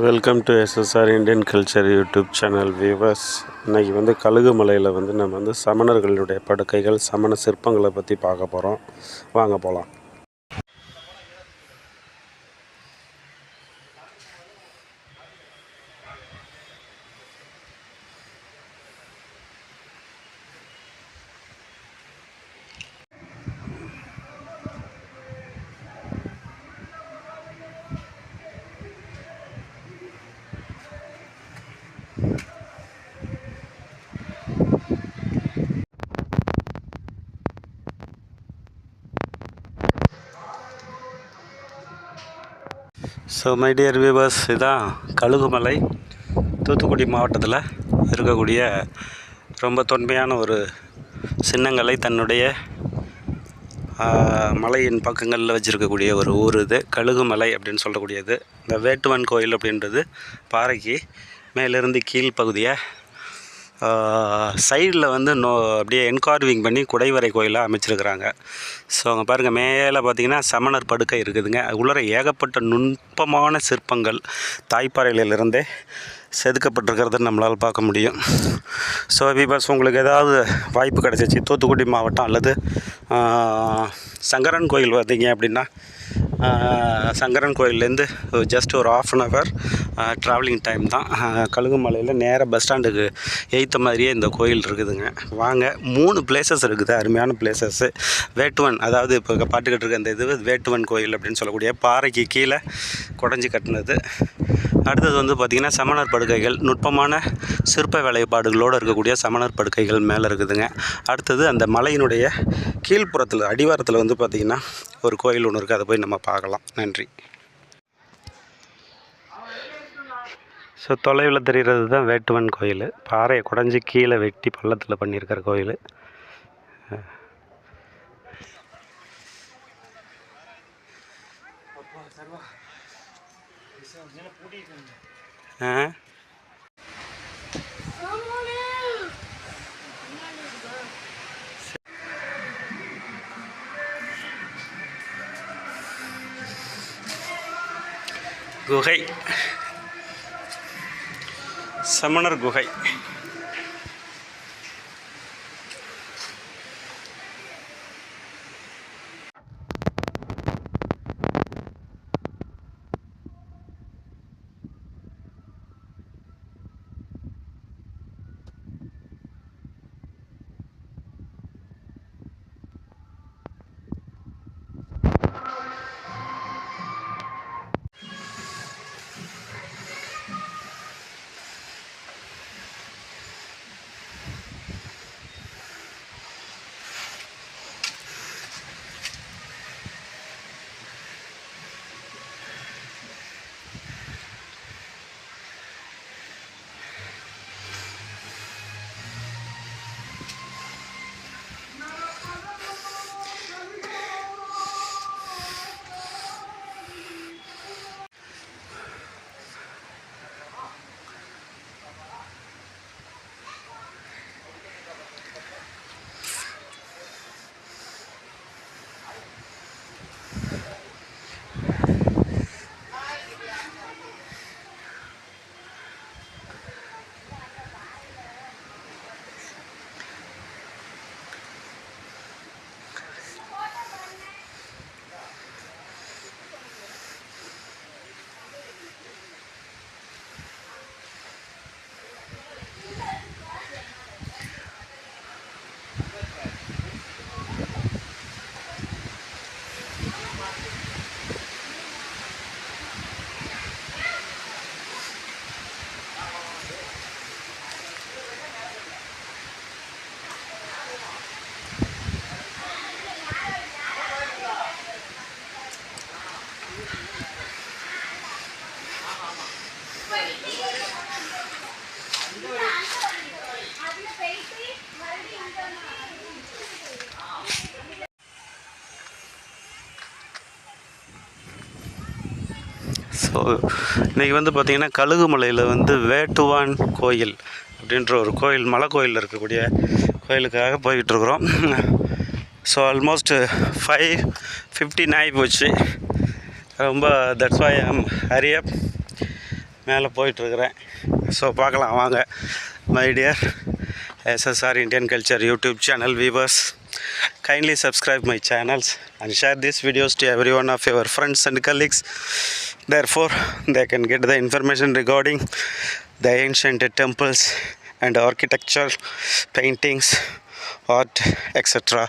Welcome to SSR Indian culture YouTube channel viewers. இன்றைக்கி கழுகுமலையில் நம்ம சமணர்களுடைய படுக்கைகள், சமண சிற்பங்களை பற்றி பார்க்க போகிறோம். வாங்க போகலாம். ஸோ மை டியர் வியூவர்ஸ், இதுதான் கழுகுமலை, தூத்துக்குடி மாவட்டத்தில் இருக்கக்கூடிய ரொம்ப தொன்மையான ஒரு சின்னங்களை தன்னுடைய மலையின் பக்கங்களில் வச்சுருக்கக்கூடிய ஒரு ஊர். இது கழுகுமலை அப்படின்னு சொல்லக்கூடியது. இந்த வேட்டுவன் கோயில் அப்படின்றது பாறைக்கு மேலிருந்து கீழ் பகுதியை சைடில் அப்படியே என்கார்விங் பண்ணி குடைவரை கோயிலாக அமைச்சிருக்கிறாங்க. ஸோ அங்கே பாருங்கள், மேலே பார்த்திங்கன்னா சமணர் படுக்கை இருக்குதுங்க. உள்ளே ஏகப்பட்ட நுட்பமான சிற்பங்கள் தாய்ப்பாறையிலிருந்தே செதுக்கப்பட்டிருக்கிறத நம்மளால் பார்க்க முடியும். ஸோ விபாஸ், உங்களுக்கு ஏதாவது வாய்ப்பு கிடச்சிச்சு தூத்துக்குடி மாவட்டம் அல்லது சங்கரன் கோயில் பார்த்தீங்க அப்படின்னா, சங்கரன் கோயிலேருந்து ஜஸ்ட் ஒரு 1/2 hour ட்ராவலிங் டைம் தான். கழுகுமலையில் நேராக பஸ் ஸ்டாண்டுக்கு எய்த்த மாதிரியே இந்த கோயில் இருக்குதுங்க. வாங்க, 3 பிளேசஸ் இருக்குது, அருமையான பிளேசஸ்ஸு. வேட்டுவன், அதாவது இப்போ பாட்டுக்கிட்டு இருக்க இந்த இது வேட்டுவன் கோயில் அப்படின்னு சொல்லக்கூடிய பாறைக்கு கீழே குடஞ்சி கட்டினது. அடுத்தது பார்த்திங்கன்னா சமணர் படுக்கைகள், நுட்பமான சிற்ப வேலைப்பாடுகளோடு இருக்கக்கூடிய சமணர் படுக்கைகள் மேலே இருக்குதுங்க. அடுத்தது அந்த மலையினுடைய கீழ்ப்புறத்தில் அடிவாரத்தில் பார்த்திங்கன்னா ஒரு கோயில் ஒன்று இருக்குது. அதை போய் நம்ம பார்க்கலாம். நன்றி. ஸோ தொலைவில் தெரிகிறது தான் வேட்டுவன் கோயில். பாறையை குடஞ்சி கீழே வெட்டி பள்ளத்தில் பண்ணியிருக்கிற கோயில். குகை, சமணர் குகை. ஸோ இன்றைக்கி பார்த்திங்கன்னா கழுகுமலையில் வேட்டுவான் கோயில் அப்படின்ற ஒரு கோயில், மலை கோயிலில் இருக்கக்கூடிய கோயிலுக்காக போய்கிட்டுருக்குறோம். ஸோ ஆல்மோஸ்ட் 5:59 போச்சு. ரொம்ப தட்ஸ் வை ஐ அம் ஹரி அப். மேலே போயிட்டுருக்கிறேன். ஸோ பார்க்கலாம் வாங்க. My dear SSR Indian Culture YouTube channel viewers, kindly subscribe my channels and share these videos to every one of your friends and colleagues. Therefore, they can get the information regarding the ancient temples and architecture, paintings, art, etc.